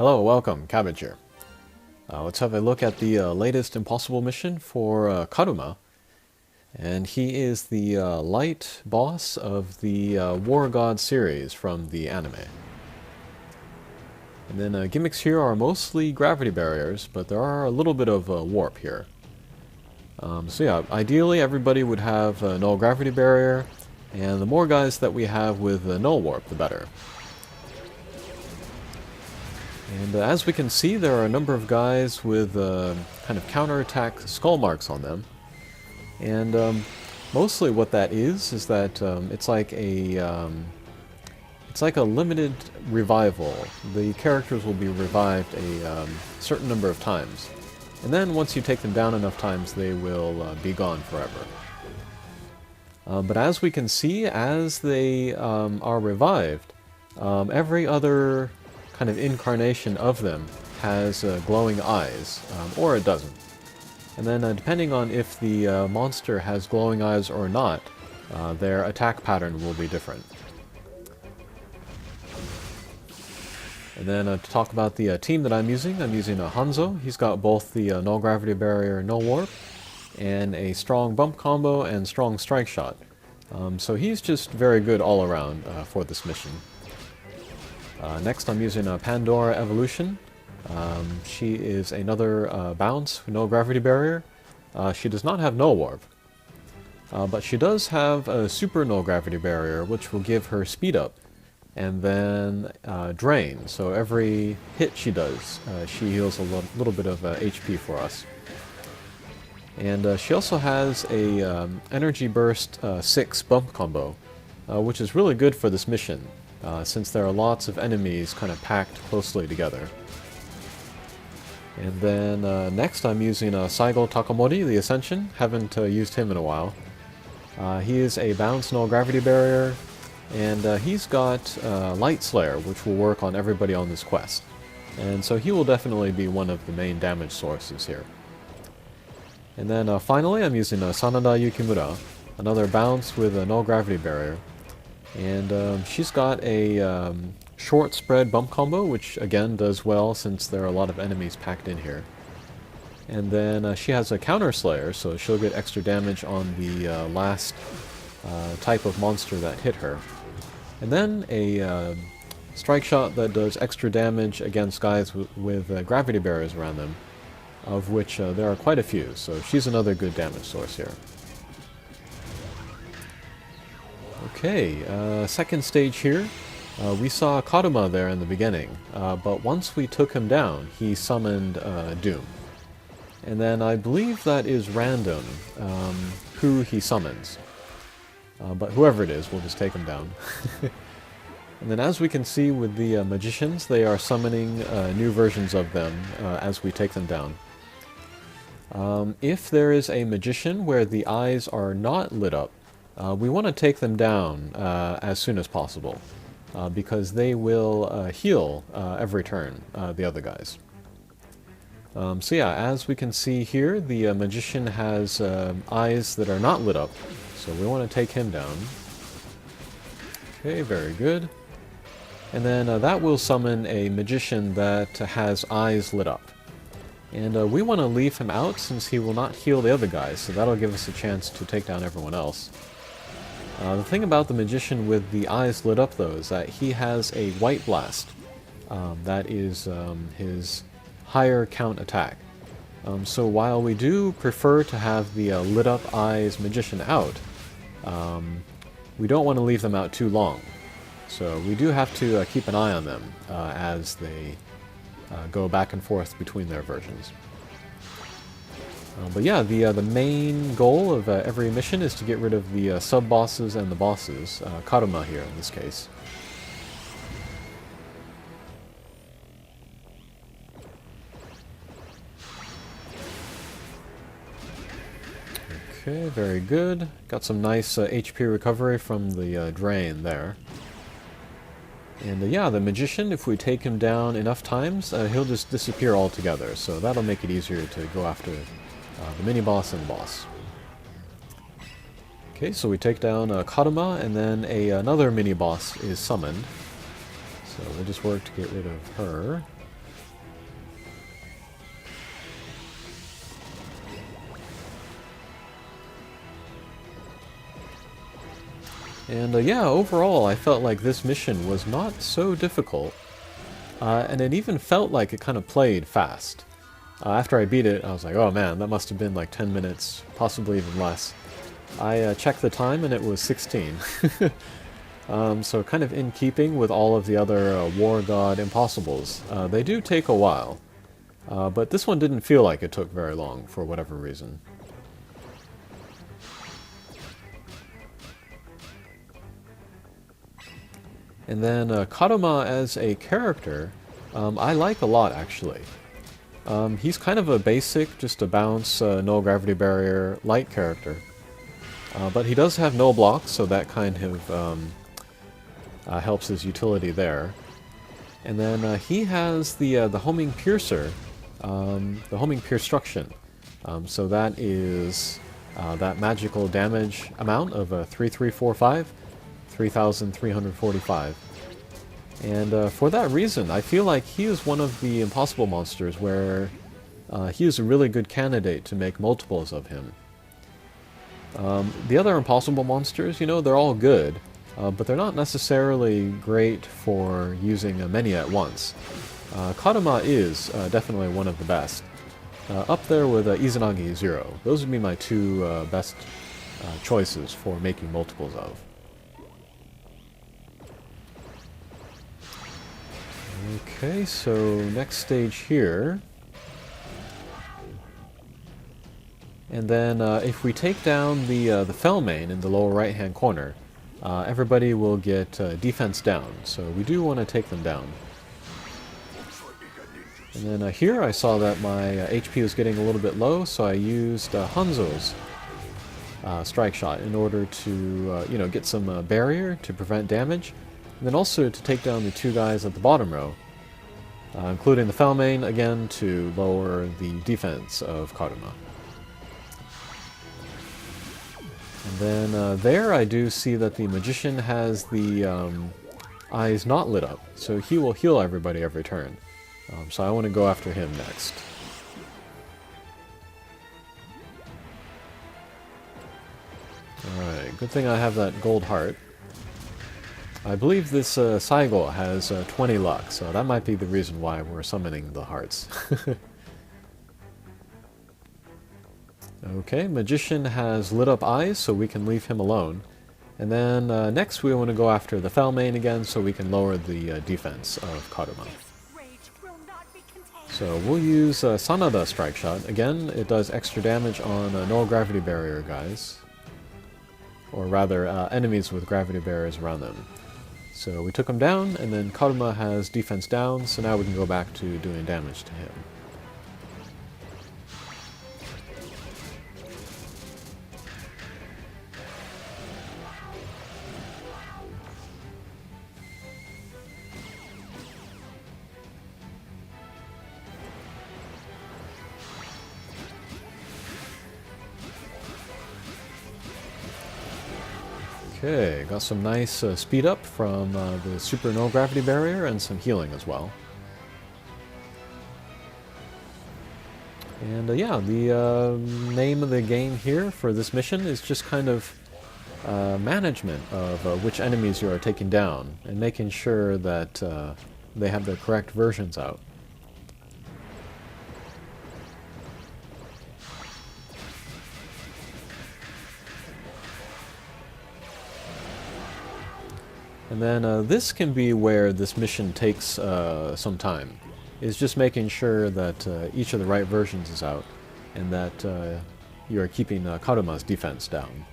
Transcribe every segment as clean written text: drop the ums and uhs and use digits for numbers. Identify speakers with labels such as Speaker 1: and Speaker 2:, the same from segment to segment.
Speaker 1: Hello, welcome, Cabbage here. Let's have a look at the latest impossible mission for Karuma. And he is the light boss of the War God series from the anime. And then gimmicks here are mostly gravity barriers, but there are a little bit of warp here. So yeah, ideally everybody would have a null gravity barrier, and the more guys that we have with null warp, the better. And as we can see, there are a number of guys with kind of counterattack skull marks on them. And mostly what that is that it's like a limited revival. The characters will be revived a certain number of times. And then once you take them down enough times, they will be gone forever. But as we can see, as they are revived, every other kind of incarnation of them has glowing eyes, or it doesn't. And then depending on if the monster has glowing eyes or not, their attack pattern will be different. And then to talk about the team that I'm using Hanzo. He's got both the null gravity barrier, no warp, and a strong bump combo and strong strike shot. So he's just very good all around for this mission. Next I'm using Pandora Evolution. She is another bounce with no gravity barrier. She does not have no warp. But she does have a super null gravity barrier, which will give her speed up. And then drain. So every hit she does, she heals a little bit of HP for us. And she also has a Energy Burst 6 bump combo, which is really good for this mission. Since there are lots of enemies kind of packed closely together. And then next I'm using Saigo Takamori, the Ascension. Haven't used him in a while. He is a bounce null gravity barrier, and he's got Light Slayer, which will work on everybody on this quest. And so he will definitely be one of the main damage sources here. And then finally I'm using Sanada Yukimura, another bounce with a null gravity barrier. And she's got a short spread bump combo, which again does well since there are a lot of enemies packed in here. And then she has a counter slayer, so she'll get extra damage on the last type of monster that hit her. And then a strike shot that does extra damage against guys with gravity barriers around them, of which there are quite a few, so she's another good damage source here. Okay, second stage here. We saw Karuma there in the beginning, but once we took him down, he summoned Doom. And then I believe that is random who he summons. But whoever it is, we'll just take him down. And then as we can see with the magicians, they are summoning new versions of them as we take them down. If there is a magician where the eyes are not lit up, we want to take them down as soon as possible, because they will heal every turn, the other guys. So yeah, as we can see here, the magician has eyes that are not lit up, so we want to take him down. Okay, very good. And then that will summon a magician that has eyes lit up. And we want to leave him out since he will not heal the other guys, so that'll give us a chance to take down everyone else. The thing about the magician with the eyes lit up, though, is that he has a white blast. That is his higher count attack. So while we do prefer to have the lit up eyes magician out, we don't want to leave them out too long. So we do have to keep an eye on them as they go back and forth between their versions. But yeah, the main goal of every mission is to get rid of the sub-bosses and the bosses, Karuma here in this case. Okay, very good. Got some nice HP recovery from the drain there. And yeah, the magician, if we take him down enough times, he'll just disappear altogether, so that'll make it easier to go after the mini-boss and the boss. Okay, so we take down Karuma, and then another mini-boss is summoned. So we'll just work to get rid of her. And yeah, overall, I felt like this mission was not so difficult. And it even felt like it kind of played fast. After I beat it, I was like, oh man, that must have been like 10 minutes, possibly even less. I checked the time and it was 16. So kind of in keeping with all of the other War God Impossibles. They do take a while, but this one didn't feel like it took very long for whatever reason. And then Karuma as a character, I like a lot actually. He's kind of a basic, just a bounce, no gravity barrier, light character. But he does have no blocks, so that kind of helps his utility there. And then he has the homing piercer, the homing pierstruction. So that is that magical damage amount of 3345, 3345. And for that reason, I feel like he is one of the impossible monsters where he is a really good candidate to make multiples of him. The other impossible monsters, you know, they're all good, but they're not necessarily great for using many at once. Karuma is definitely one of the best. Up there with Izanagi Zero. Those would be my two best choices for making multiples of. Okay, so next stage here. And then if we take down the Fellmane in the lower right hand corner, everybody will get defense down, so we do want to take them down. And then here I saw that my HP was getting a little bit low, so I used Hanzo's strike shot in order to you know, get some barrier to prevent damage, and then also to take down the two guys at the bottom row, including the Fellmane, again, to lower the defense of Karuma. And then there I do see that the Magician has the eyes not lit up, so he will heal everybody every turn. So I want to go after him next. Alright, good thing I have that gold heart. I believe this Saigo has 20 luck, so that might be the reason why we're summoning the hearts. Okay, Magician has lit up eyes, so we can leave him alone. And then next we want to go after the Fellmane again, so we can lower the defense of Karuma. So we'll use Sanada Strike Shot. Again, it does extra damage on null gravity barrier guys. Or rather, enemies with gravity barriers around them. So we took him down, and then Karuma has defense down, so now we can go back to doing damage to him. Okay, got some nice speed up from the super null gravity barrier and some healing as well. And yeah, the name of the game here for this mission is just kind of management of which enemies you are taking down and making sure that they have the correct versions out. And then this can be where this mission takes some time. Is just making sure that each of the right versions is out, and that you are keeping Karuma's defense down.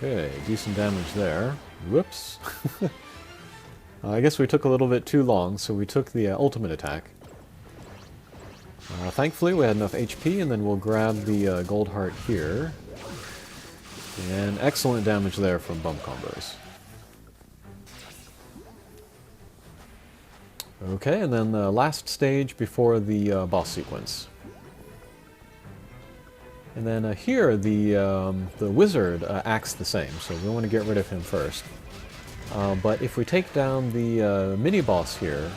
Speaker 1: Okay, decent damage there. Whoops. I guess we took a little bit too long, so we took the ultimate attack. Thankfully we had enough HP, and then we'll grab the gold heart here. And excellent damage there from bump combos. Okay, and then the last stage before the boss sequence. And then here, the wizard acts the same, so we want to get rid of him first. But if we take down the mini-boss here,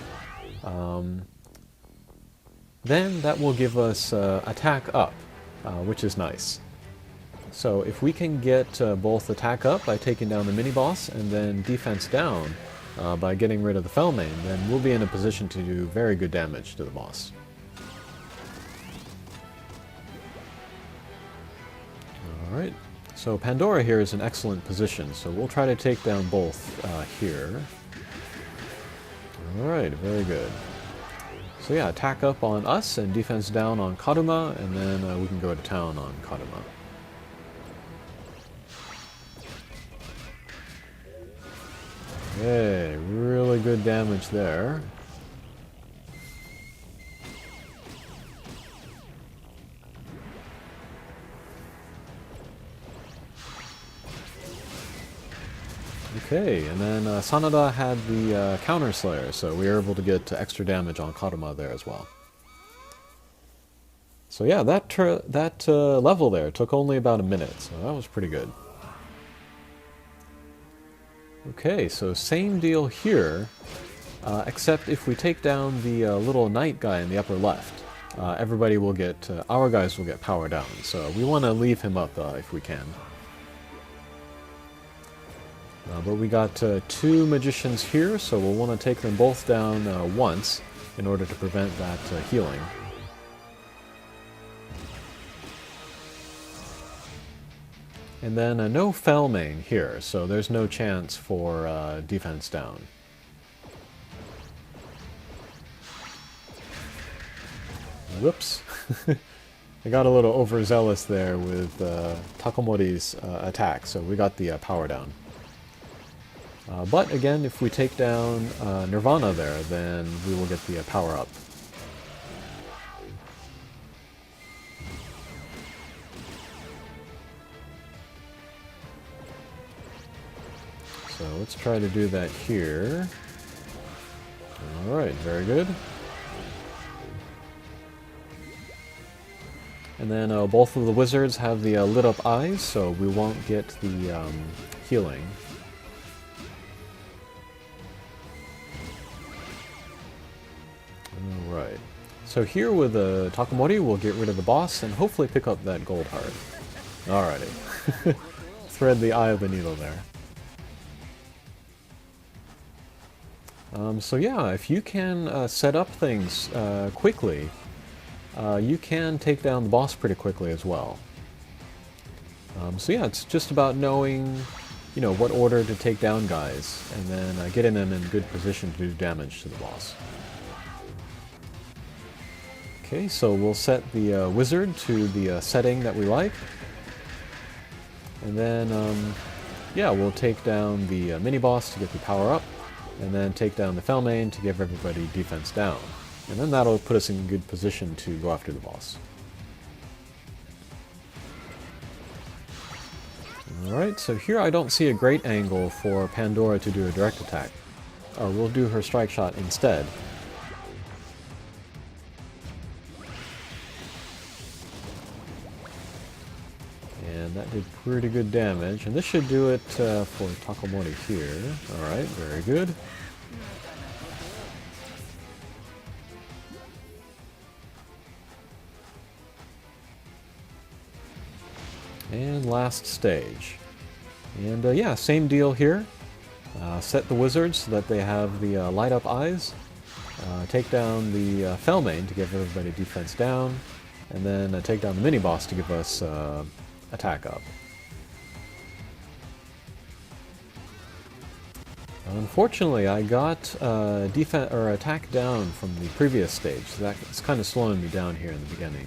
Speaker 1: then that will give us attack up, which is nice. So if we can get both attack up by taking down the mini-boss and then defense down by getting rid of the Felmain, then we'll be in a position to do very good damage to the boss. Alright, so Pandora here is in excellent position, so we'll try to take down both here. Alright, very good. So yeah, attack up on us and defense down on Kaduma, and then we can go to town on Kaduma. Okay, really good damage there. Okay, and then Sanada had the Counter Slayer, so we were able to get extra damage on Kaduma there as well. So yeah, that level there took only about a minute, so that was pretty good. Okay, so same deal here, except if we take down the little knight guy in the upper left, everybody will get, our guys will get power down, so we want to leave him up if we can. But we got two magicians here, so we'll want to take them both down once in order to prevent that healing. And then no Felmain here, so there's no chance for defense down. Whoops. I got a little overzealous there with Takamori's attack, so we got the power down. But again, if we take down Nirvana there, then we will get the power up. So let's try to do that here. Alright, very good. And then both of the wizards have the lit up eyes, so we won't get the healing. Alright. So here with Takamori, we'll get rid of the boss and hopefully pick up that gold heart. Alrighty. Thread the eye of the needle there. So yeah, if you can set up things quickly, you can take down the boss pretty quickly as well. So yeah, it's just about knowing, you know, what order to take down guys, and then getting them in good position to do damage to the boss. Okay, so we'll set the wizard to the setting that we like. And then, yeah, we'll take down the mini-boss to get the power up, and then take down the Felmain to give everybody defense down. And then that'll put us in good position to go after the boss. Alright, so here I don't see a great angle for Pandora to do a direct attack. Or we'll do her strike shot instead. And that did pretty good damage, and this should do it for Takamori here. Alright, very good. And last stage. And yeah, same deal here. Set the wizards so that they have the light up eyes. Take down the Felmain to give everybody defense down. And then take down the mini-boss to give us attack up. Unfortunately, I got defense or attack down from the previous stage, so that's kind of slowing me down here in the beginning.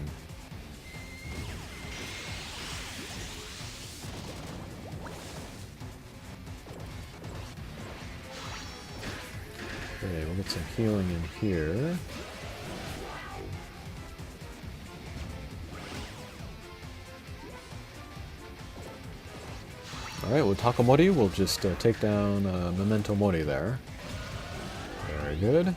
Speaker 1: Okay, we'll get some healing in here. Alright, with Takamori, we'll just take down Memento Mori there. Very good.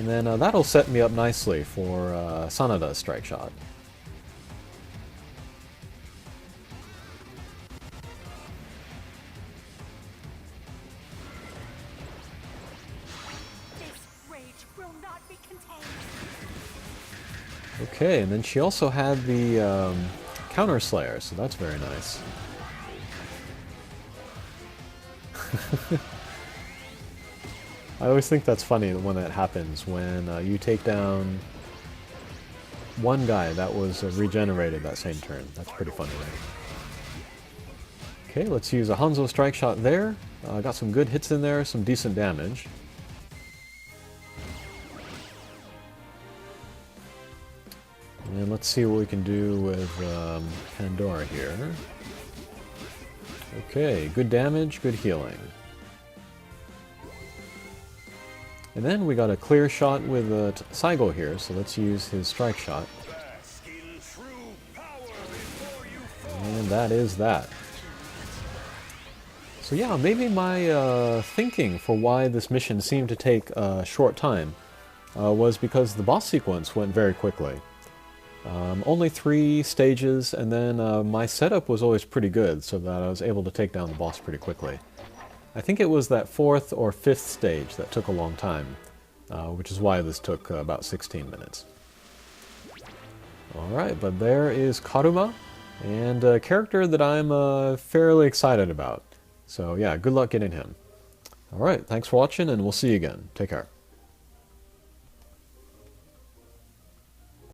Speaker 1: And then that'll set me up nicely for Sanada's strike shot. Okay, and then she also had the Counter Slayer, so that's very nice. I always think that's funny when that happens, when you take down one guy that was regenerated that same turn. That's pretty funny, right? Okay, let's use a Hanzo strike shot there. Got some good hits in there, some decent damage. And let's see what we can do with Pandora here. Okay, good damage, good healing. And then we got a clear shot with Saigo here, so let's use his strike shot. And that is that. So yeah, maybe my thinking for why this mission seemed to take a short time was because the boss sequence went very quickly. Only 3 stages, and then my setup was always pretty good, so that I was able to take down the boss pretty quickly. I think it was that 4th or 5th stage that took a long time, which is why this took about 16 minutes. Alright, but there is Karuma, and a character that I'm fairly excited about. So yeah, good luck getting him. Alright, thanks for watching, and we'll see you again. Take care.